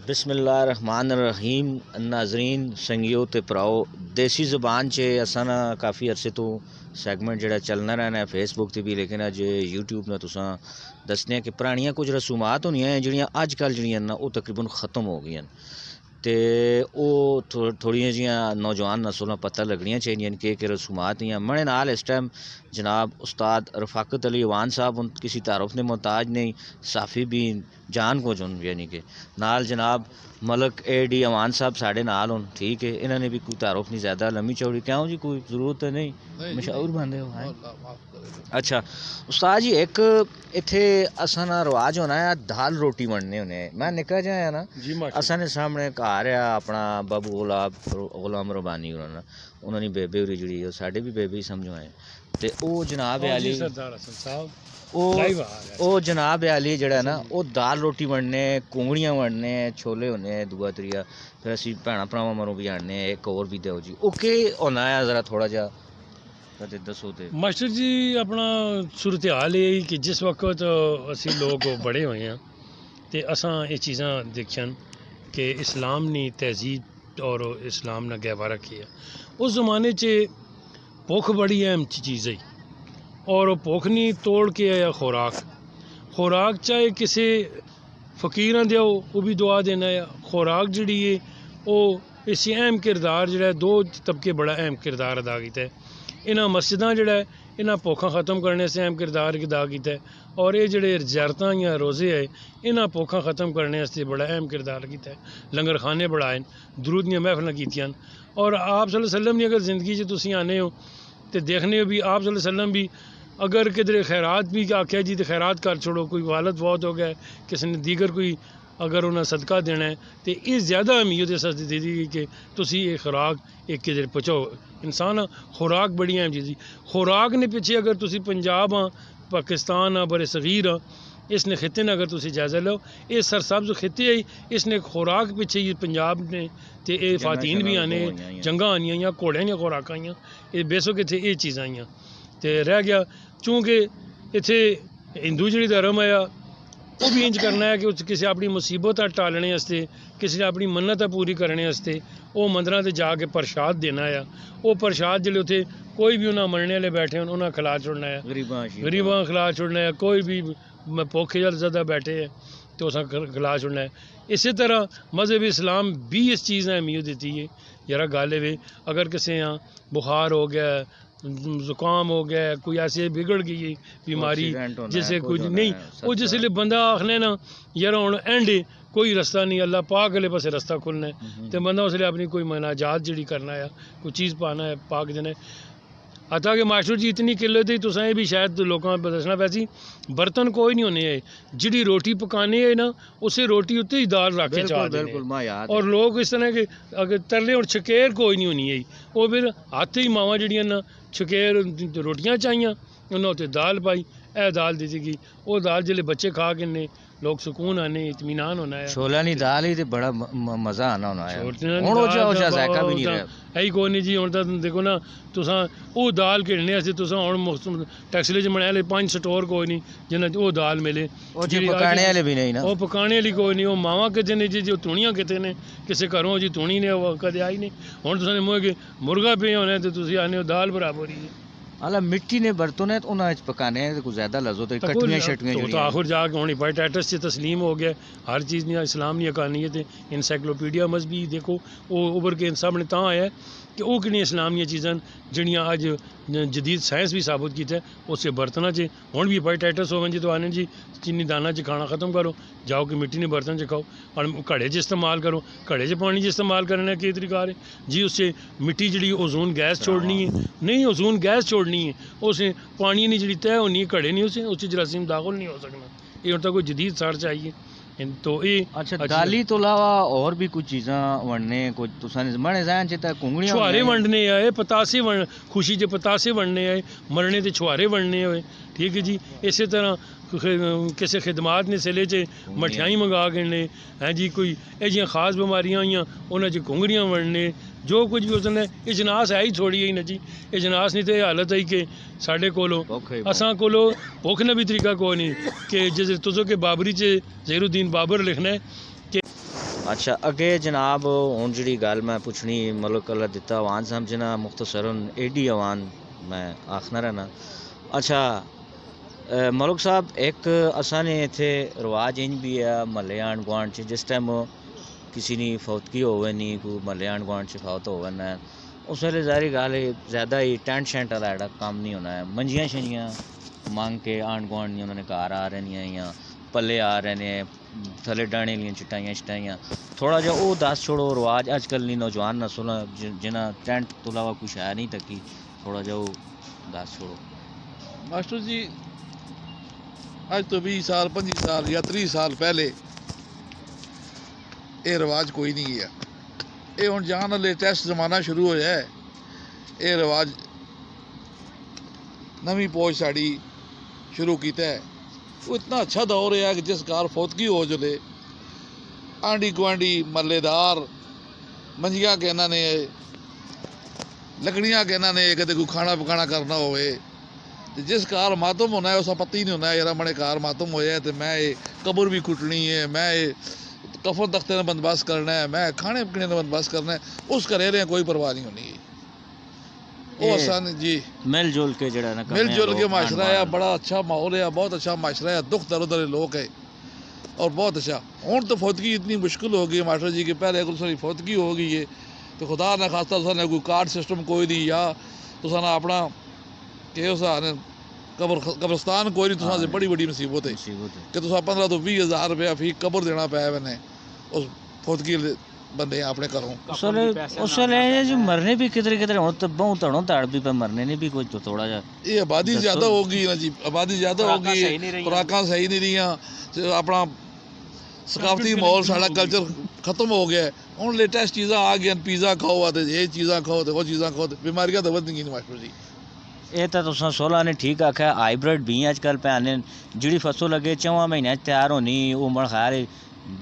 बिस्मिल्लाहिर्रहमानिर्रहीम। नाजरीन संगियो ते भराओ, देसी ज़बान च असां ना काफ़ी अरसे तो सैगमेंट जिहड़ा चलना रहना है फेसबुक ते भी, लेकिन अज यूट्यूब ने तुसां दसने कि पुरानियां कुछ रसूमात होंदियां जिहड़ियां अजकल जिहड़ियां ना ओह तकरीबन ख़त्म हो गई ते ओह थोड़ियां जिहियां नौजवान नस्ल पता लगनियां चाहिए कि रसूमात दियां। मने नाल इस टाइम जनाब उस्ताद रफ़ाकत अली अवान साहब उन किसी तारुफ ने मोहताज नहीं, साफ़ी भी जान को जुन यानी कि नाल जनाब मलक डी अवान साहब साढ़े नाल हों। ठीक है, इन्होंने भी कोई तारुफ नहीं ज़्यादा लम्बी चौड़ी, क्यों जी कोई ज़रूरत है नहीं, मशहूर बंदे हो हैं। अच्छा उस्ताद जी, एक इत्थे असां ना रवाज होना है दाल रोटी वंडने होने। मैं निका जाया ना असां ने सामने घर आ अपना बाबू गुलाम रबानी उन्होंने बेबे होरी जी साढ़े भी बेबे ही समझो आए ते ओ जनाब अली ओ जनाब अली जड़ा ना वो दाल रोटी वंडने, कुंगड़ियां वंडने, छोले होने दूआ त्रिया, फिर असी भैन भरावां मरों भी आने एक और भी दो जी। ओके होना है ज़रा थोड़ा जा दसो ते मास्टर जी। अपना सूरत हाल ये कि जिस वक्त असी लोग बड़े हुए हैं तो असां ये चीज़ां देखियां कि इस्लाम ने तहजीब और इस्लाम ने गहवारा किया। उस ज़माने च भुख बड़ी अहम चीज़ है और भुख नहीं तोड़ के आया खुराक चाहे किसी फकीर दो वो भी दुआ देना है। खुराक जी है वो इस अहम किरदार जोड़ा दो तबके बड़ा अहम किरदार अदा किया है। इन्हां मस्जिदां जोड़ा इन्हां भुखा ख़त्म करने से अहम किरदार अदा किया है और ये जोड़े ज़ियारतां या रोज़े है इन्हां भुखा ख़त्म करने से बड़ा अहम किरदार किया है। लंगर खाने बढ़ाए, दरूद दियां महफिलां कीतियां और आप सल्लल्लाहु अलैहि वसल्लम की अगर ज़िंदगी च तुसीं आने हो तो देखने हो भी आप सल्लल्लाहु अलैहि वसल्लम भी अगर किधरे खैरात भी आख्या जी तो खैरात कर छोड़ो, कोई वालद बहुत हो गया किसी ने दीगर कोई अगर उन्हें सदका देना है तो ये ज़्यादा अहमियत इस दे दी कि तुसी ये खुराक एक किधर पहुँचाओ। इंसान खुराक बड़ी अहम चीज़। खुराक ने पिछे अगर तुसी पंजाब हाँ, पाकिस्तान हाँ, बड़े सगीर हाँ, इसने खिते ने अगर तुसी जायज़ा लो ये सरसब्ज़ खिते आई इसने खुराक पिछे ही पंजाब ने तो ये फातीन भी आने जंगा आनियाँ या घोड़ियां दियां खुराक आईयां, ये बेसुक इत्थे ये चीज़ां आईयां तो रह गया। चूँकि इत्थे हिंदू जी धर्म आया वो भी इंज करना है कि किसी अपनी मुसीबत टालने वास्ते, किसी अपनी मन्नत पूरी करने वास्ते वो मंदिरां ते जाके प्रशाद देना है। वो प्रशाद जिले उत्थे कोई भी उन्हें मरने वाले बैठे उन्हें खिला छोड़ना है, गरीबां खिला छोड़ना है, कोई भी भुखे ज़्यादा बैठे है तो उस खिला छोड़ना है। इसी तरह मज़हब इस्लाम भी इस चीज़ ने अहमियत देती है। यार गल है अगर किसी यहाँ बुखार हो गया, ज़ुकाम हो गया, कोई ऐसे बिगड़ गई बीमारी जिसे कुछ नहीं, वो जिसले बंदा आखने ना यार हुण एंड कोई रास्ता नहीं, अल्लाह पाक वाले पासे रास्ता खुलना है तो बंदा उसले अपनी कोई मनाजात जी करना है, कोई चीज़ पाना है पाक देना है। अता कि मास्टर जी इतनी किल्लत है तुसें भी शायद लोगों को दसना पैसी, बर्तन कोई नहीं होने है जी रोटी पकाने है ना उसे रोटी उत्ते ही दाल रख के चाह देने और लोग इस तरह के अगर तरले और छकेर कोई नहीं होनी है वो फिर हाथ ही मावां जड़ियां ना छकेर रोटियां चाहिए उन्हें उत्ते दाल पाई ए दाल दी थी वो दाल जिले बच्चे खा के ने लोग सुकून आने इत्मीनान होना है। छोला नहीं दाल ही तो बड़ा मज़ा आना होना है, जायका भी नहीं रहा है कोई नहीं जी। हुण तां देखो ना तुसां वो दाल खेलने वास्ते तुसां हुण टैक्सीले च बनाए 5 स्टोर कोई नहीं जिन्हें वो दाल मिले, पकाने वाले भी नहीं ना, वो पकाने वाली कोई नहीं, वो मावां कितने ने जी जो तुणियां कितने ने किसी घरों जी तुणी ने कदे आई नहीं। हुण तुसां मुँह के मुर्गा पे होने तो तुसीं आने दाल बराबर ही है। अला मिट्टी ने बर्तन है तो उन्हें पकाने हैं तो कुछ ज़्यादा लज़्ज़त है, कटमियां शटमियां तो आखिर जाके होनी हेपेटाइटिस से तस्लीम हो गया। हर चीज़ नहीं इस्लाम नहीं अकानी है तो इनसाइक्लोपीडिया मजहबी देखो वो उभर के सामने तां आया कि वो कि इस्लाम दी चीज़ां जिहड़ियां अज जदीद साइंस भी साबित कीता है उससे बर्तनों च हुण भी हेपेटाइटिस होवन जी तो आने जी चीनी दाना च खाना ख़त्म करो, जाओ कि मिट्टी ने बर्तन च खाओ और घड़े च इस्तेमाल करो। घड़े च पानी च इस्तेमाल करने का तरीका है जी, उससे मिट्टी जी ओजोन गैस छोड़नी है नहीं, ओजोन गैस छोड़नी है उसे पानी नहीं जी तय होनी है, घड़े नहीं उसे जरासीम दाखिल नहीं हो सकना। ये होता कोई जदीद सार चाहिए तो ये अच्छा दाली तो अलावा और भी कुछ चीज़ां वंडने कुछ तुसां मने ज़हन च कुंगड़ियां छुहारे वंडने आए, पतासे खुशी के पतासे वंडने आए, मरने के छुहारे वंडने हुए। ठीक है जी। इस तरह किसी खिदमात ने सिले च मठियाई मंगा के हैं जी, कोई ऐसी खास बीमारियां आईयां उन्हें च कुंगड़ियां वंडने जो कुछ भी उसने इजनास है ही थोड़ी ही ना जी। इजनास नहीं तो यह हालत है कि साढ़े कोलो असां कोलो भुख ने भी तरीका कोई नहीं कि जिस तुझो के बाबरी च ज़हीरुद्दीन बाबर लिखना है कि अच्छा अगे जनाब हुन जिहड़ी गल मैं पुछनी मतलब कल दित्ता आवान समझना मुख्तसरन एडी आवान मैं आखना रहना। अच्छा मलिक साहब एक असां ने इत्थे रवाज इंज भी है महल्ले आंढ गुआंढ च जिस टाइम किसी नी फौतगी होवे नी कोई महल्ले आंढ गुआंढ च फौत होवे न उस वेले ज़ाहिर गल है ज़्यादा ही टेंट शेंट आह्ला जेह्ड़ा कम्म नहीं होना है मंजियां शंजियां मंग के आंढ गुआंढ दियां उन्होंने घर आ रहे हैं पल्ले आ रहे ने थले डाने लियां चटाइयां शटाइयां थोड़ा जा वो दस छोड़ो रवाज अजकल नी नौजवान नस्ल जिन्हें टेंट तो अलावा कुछ है नहीं तकी थोड़ा जा वो दस छोड़ो। मास्टर जी अज तो 20 साल 25 साल या 30 साल पहले ये रिवाज कोई नहीं है। ये हुण जान लेटेस्ट जमाना शुरू होया है। ये रिवाज नवीं पौज साड़ी शुरू कीता है। वो इतना अच्छा दौर है कि जिस घर फौतगी हो जले आंढी गुआंढी महल्लेदार मंजियां के इन्हां ने लकड़ियां के इन्हां ने कदे कोई खाना पकाना करना होवे ते जिस घर मातम होना है उस पता ही नहीं होना यार मने घर मातम होया है तो मैं ये कब्र भी कुटनी है मैं ये कफन तख्ते का बंदोबस्त करना है मैं खाने पीने का बंदोबस्त करना है उस घरेरे कोई परवाह नहीं होनी वो आसान जी मिलजुल के जड़ा ना मिलजुल के माशरा है बड़ा अच्छा माहौल है बहुत अच्छा माशरा है दुख दर उधर लोग है और बहुत अच्छा। हूँ तो फौतगी इतनी मुश्किल हो गई मास्टर जी के पहले अगर सारी फौतगी हो गई है तो खुदा ना खास्ता तुसा कोई कार्ड सिस्टम कोई नहीं या तुसा ना अपना के उस कब्रस्तान कोई नहीं तुसा बड़ी बड़ी मुसीबत है कि तुसा 15 तो 20 हज़ार रुपया फी कब्र देना पाया मैंने उस फौतगी बंदे अपने घरों उस वेले जो मरने भी किधर किधर हुण तो बहुत तड़ों तड़ भी पे मरने ने भी कुछ तो थोड़ा जा ये आबादी ज़्यादा हो गई ना जी आबादी ज़्यादा हो गई खुराकां सही नहीं रही अपना सकाफती माहौल साढ़ा कल्चर खत्म हो गया है। हुण लेटेस्ट चीज़ां आ गई पिज़्ज़ा खाओ तो ये चीज़ां खाओ तो वो चीज़ां खाओ बीमारियां तो वध गई मास्टर जी। ये तो तुसां सोलह ने ठीक आख्या हाईब्रिड भी अजकल पे आने जिहड़ी फसल अगे 4 महीने तैयार होनी वो मन खैर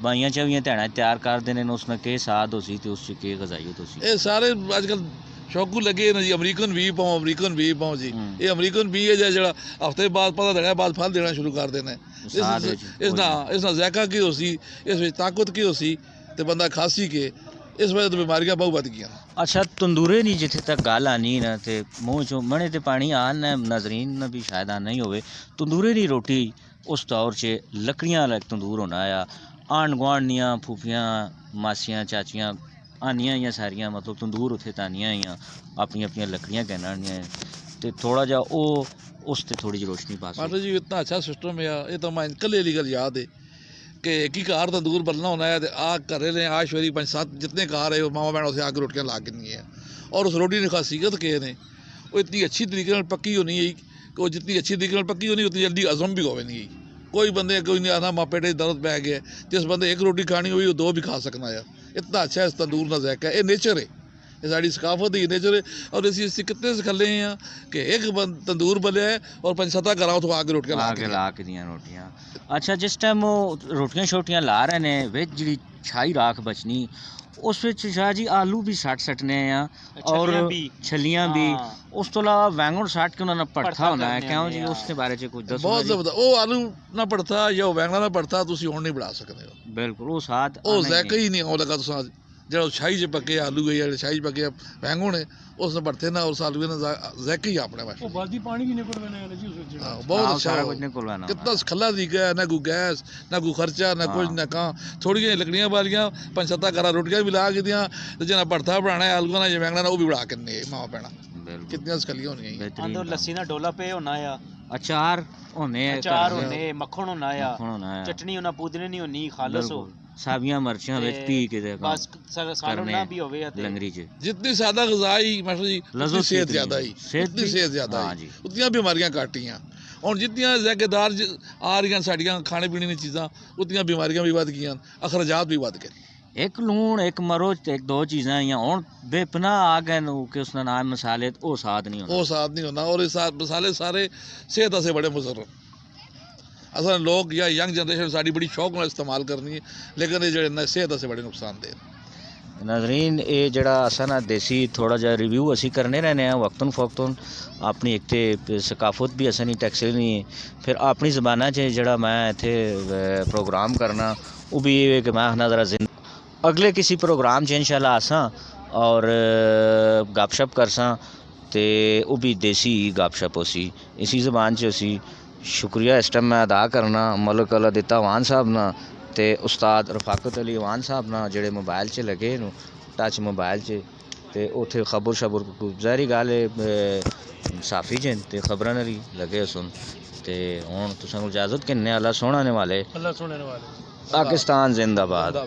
बाइयां चवियां ध्याड़ा तैयार कर देने उसमें के साथ हो सी ते उस के गजाइयत हो सी ये सारे अजकल शौकू लगे ना जी अमरीकन भी पाओ जी ये अमरीकन भी है जेड़ा हफ्ते बाद पता लगना बाद फल देना शुरू कर देना इसना ज़ायका की हो सी इस ताकत की हो सी ते बंदा खांसी के इस वजह तो बीमारियां बहुत बढ़ गई। अच्छा तंदूरे नहीं जिथे तक गल आनी ना ते मूँह चो मने ते पानी आना नाजरीन ने भी शायद आना ही होवे तंदूरे दी रोटी उस दौर च लकड़ियां वाला तंदूर होना आया आंढ गुआंढ दियां फूफियां मासियां चाचियां आनियां ही सारियां मतलब तंदूर उत्थे तानियां ही अपनी अपनी लकड़ियां कहना ते थोड़ा जा उस ते थोड़ी जी रोशनी पास मास्टर जी इतना अच्छा सिस्टम है ये तो मैं कल गल याद है कि एक ही घर तंदूर बनना होना है तो आग कर रहे हैं आज शवेरी 5-7 जितने घर है वो मामा बहनों से आके रोटियां ला के है और उस रोटी की खासियत के ने वो इतनी अच्छी तरीके पक्की होनी है कि वो जितनी अच्छी तरीके पक्की होनी उतनी जल्दी हजम भी होवे नहीं कोई बंदे कोई नहीं आना माँ पेटे दर्द पै गया जिस बंदे एक रोटी खानी हुई वो 2 भी खा सकना यार इतना अच्छा है इस तंदूर का ज़ायका है ये नेचर है ये साड़ी सकाफत ही नेचर है और इसी कितने सिखले हैं कि एक तंदूर बने है और 5-7 घर तो आके रोटियां ला के दियां रोटियां। अच्छा जिस टाइम वो रोटियां शोटियां ला रहे ने विच जी छाई राख बचनी उस विच शाह जी आलू भी सटने और छलियां भी उस तो अलावा बैंगन सट के उन्होंने भरथा होना है क्यों जी उसके बारे च कुछ दसो। बहुत जबरदस्त वो आलू ना भरथा या बैंगन ना भरथा तुसीं हुण नहीं बना सकदे हो बिल्कुल वो साथ वो ज़ायका ही नहीं आउंदा तुसां जो शाही च पके आलू है या शाही पके बैंगन है उस भरते ना उस आलू ना ज़ायका ही अपने पास बादी पानी भी निकलवाना है जी उस बहुत अच्छा कुछ निकलवाना कितना खला तरीका है ना कोई गैस ना कोई खर्चा ना कुछ ना कहाँ थोड़ी लकड़ियां बालियां 5-7 घर रोटियां भी ला के दियां तो जना भरथा बनाना है आलू ना बैंगन ना वो भी बना के मावा पैना कितनी खलियां होनी लस्सी ना डोला पे होना है अचार होने मक्खन होना है चटनी होना पुदीने नहीं होनी खालस हो साबियां मिर्चियां विच पी के बस सारा भी होवे लंगरी च जितनी सादा ग़िज़ाई मास्टर जी उतनी सेहत ज़्यादा ही सेहत ज़्यादा ही उतनी बीमारियां घटियां और जितनी ज़ायकेदार आ रही साड़ियां खाने पीने दी चीज़ां उतनी बीमारियां भी वध गई अखराजात भी वध गए एक लूण एक मरो एक 2 चीज़ां ही हुण बेपना आ गए कि उसका नाम मसाले वो साथ नहीं होना और मसाले सारे सेहत से बड़े मुज़र असल लोग या यंग जनरेशन साड़ी बड़ी शौक नाल इस्तेमाल करनी है लेकिन ये जो सेहत से बड़े नुकसानदेह। नाजरीन ये जड़ा असा ना देसी थोड़ा जा रिव्यू असी करने रहने हैं वक्तन फ़ौकतन अपनी एक तो सकाफत भी असा नहीं टैक्सिल नहीं फिर अपनी ज़बाना च जड़ा मैं इत्थे प्रोग्राम करना वो भी ये कि मैं आखना ज़रा अगले किसी प्रोग्राम च इंशाल्लाह आसां और गपशप करसां ते वो भी देसी गपशप उसी इसी ज़बान च उसी शुक्रिया इस टाइम मैं अदा करना मलक अल्लाह दिता वान साहब ना ते उस्ताद रफाकत अली वान साहब ना जेड़े मोबाइल च लगे न टच मोबाइल च ते उत्थे खबर शबर ज़ाहिरी गल है साफी च ते खबरां नरी लगे सुन ते हुण तुसां को इजाज़त किन्ने अल्लाह सोहणे वाले अल्लाह सुनने वाले पाकिस्तान जिंदाबाद।